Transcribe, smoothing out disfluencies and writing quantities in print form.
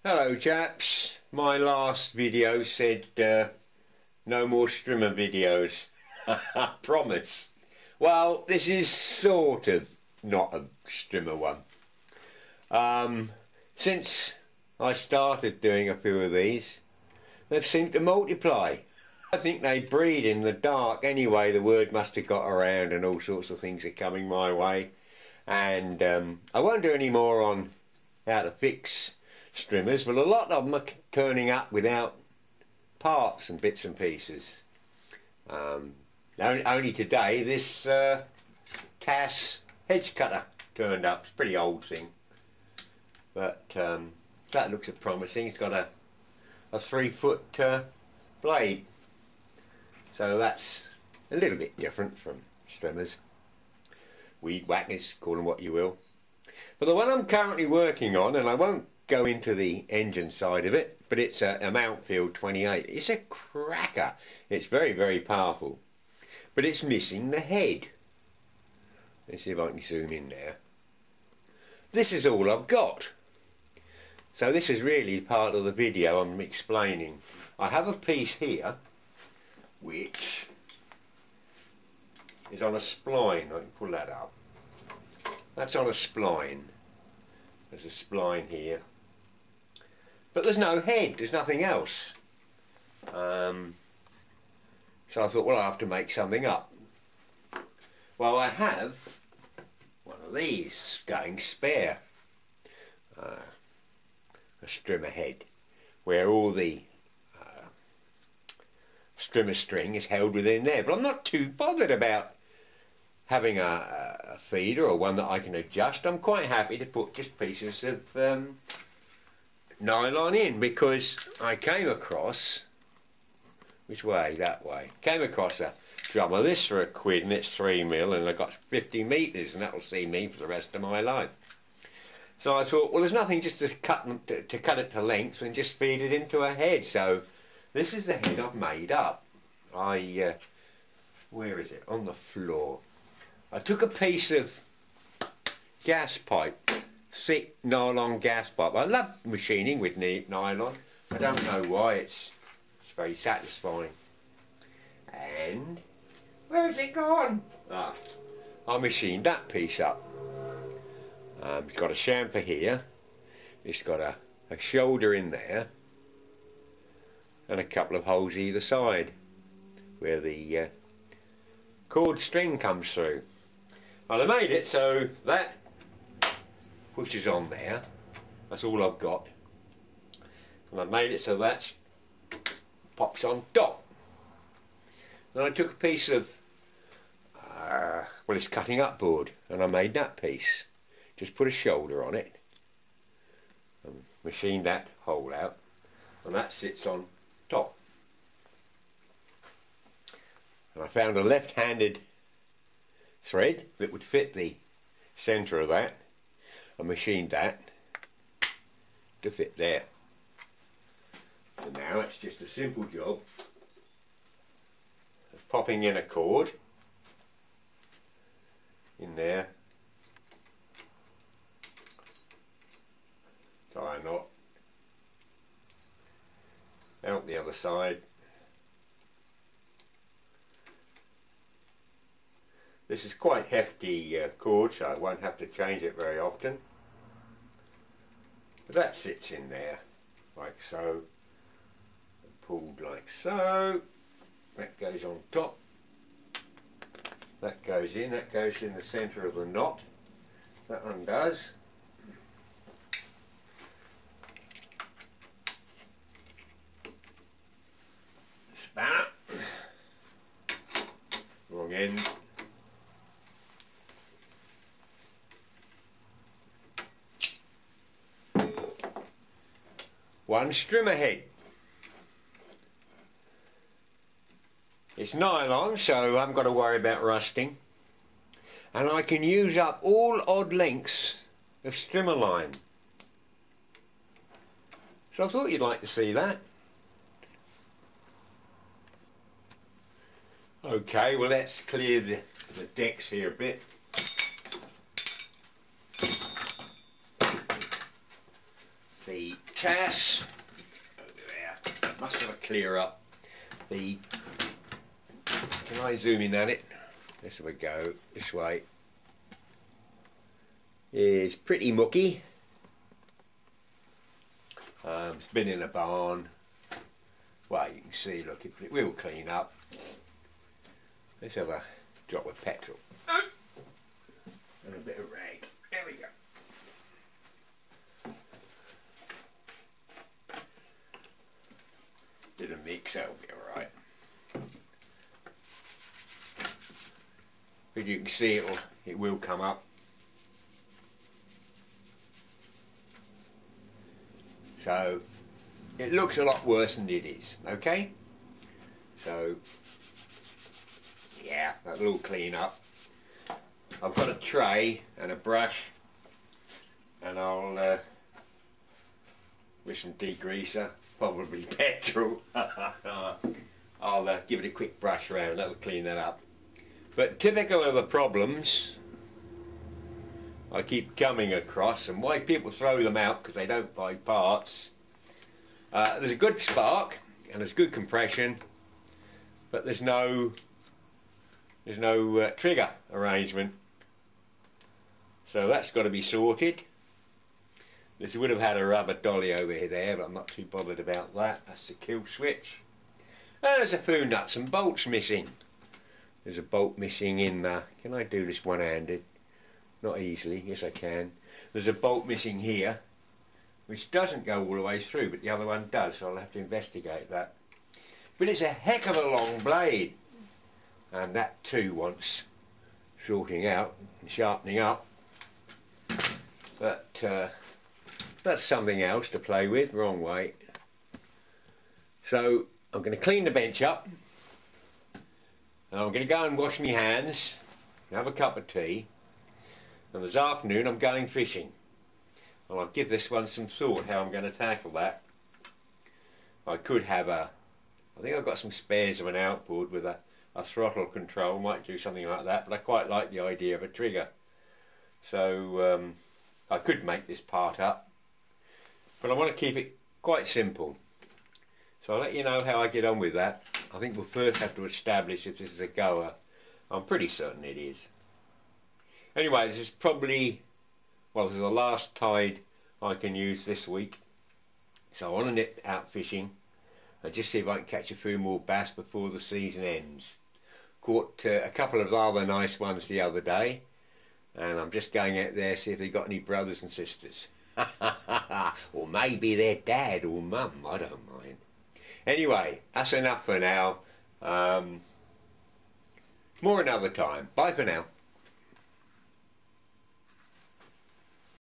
Hello chaps, my last video said no more strimmer videos. Promise. Well, this is sort of not a strimmer one. Since I started doing a few of these, they've seemed to multiply. I think they breed in the dark anyway. The word must have got around and all sorts of things are coming my way. And I won't do any more on how to fix strimmers, but a lot of them are turning up without parts and bits and pieces. Only today this Hedge cutter turned up. It's a pretty old thing, but that looks promising. It's got a 3-foot blade, so that's a little bit different from strimmers, weed whackers, call them what you will. But the one I'm currently working on, and I won't go into the engine side of it, but it's a Mountfield 28. It's a cracker. It's very, very powerful, but it's missing the head. Let's see if I can zoom in there. This is all I've got. So this is really part of the video I'm explaining. I have a piece here which is on a spline. I can pull that up. That's on a spline. There's a spline here, but there's no head, there's nothing else. So I thought, well, I'll have to make something up. Well, I have one of these going spare, a strimmer head, where all the strimmer string is held within there, but I'm not too bothered about having a feeder or one that I can adjust. I'm quite happy to put just pieces of nylon in, because I came across, which way? That way. Came across a drum of this for £1 and it's 3mm and I got 50 metres and that'll see me for the rest of my life. So I thought, well, there's nothing just to cut it to length and just feed it into a head. So this is the head I've made up. Where is it? On the floor. I took a piece of gas pipe, thick nylon gas pipe. I love machining with nylon. I don't know why, it's very satisfying. And where's it gone? I machined that piece up. It's got a chamfer here. It's got a shoulder in there and a couple of holes either side where the cord string comes through. Well, I made it so that which is on there, that's all I've got, and I made it so that pops on top. Then I took a piece of well, it's cutting up board, and I made that piece, just put a shoulder on it and machined that hole out, and that sits on top. And I found a left-handed thread that would fit the centre of that. I machined that to fit there. So now it's just a simple job of popping in a cord in there, tie a knot, out the other side. This is quite hefty cord, so I won't have to change it very often. But that sits in there, like so, and pulled like so. That goes on top. That goes in the centre of the knot. That undoes. Spanner. Wrong end. One strimmer head. It's nylon, so I haven't got to worry about rusting, and I can use up all odd lengths of strimmer line. So I thought you'd like to see that. Okay, well, let's clear the decks here a bit. The tass over there. Must have a clear up. The, can I zoom in at it? This we go, this way. Is pretty mucky. It's been in a barn. Well, you can see, look, it will clean up. Let's have a drop of petrol. And a bit of rag. There we go. Bit of mix, that'll be alright. But you can see it will come up. So it looks a lot worse than it is, okay? So yeah, that'll all clean up. I've got a tray and a brush, and I'll with some degreaser, probably petrol. I'll give it a quick brush around, that'll clean that up. But typical of the problems I keep coming across, and why people throw them out because they don't buy parts. There's a good spark and there's good compression, but there's no trigger arrangement. So that's got to be sorted. This would have had a rubber dolly over here there, but I'm not too bothered about that. That's the kill switch. And there's a few nuts and bolts missing. There's a bolt missing in the... Can I do this one-handed? Not easily. Yes, I can. There's a bolt missing here, which doesn't go all the way through, but the other one does, so I'll have to investigate that. But it's a heck of a long blade, and that too wants sorting out and sharpening up. But that's something else to play with. Wrong way. So I'm going to clean the bench up, and I'm going to go and wash my hands, have a cup of tea, and this afternoon I'm going fishing. And I'll give this one some thought how I'm going to tackle that. I could have I think I've got some spares of an outboard with a throttle control, might do something like that, but I quite like the idea of a trigger. So I could make this part up, but I want to keep it quite simple. So I'll let you know how I get on with that. I think we'll first have to establish if this is a goer. I'm pretty certain it is. Anyway, this is probably, well, this is the last tide I can use this week. So I want to nip out fishing and just see if I can catch a few more bass before the season ends. Caught a couple of other nice ones the other day, and I'm just going out there to see if they've got any brothers and sisters. Or maybe their dad or mum, I don't mind. Anyway, that's enough for now. More another time. Bye for now.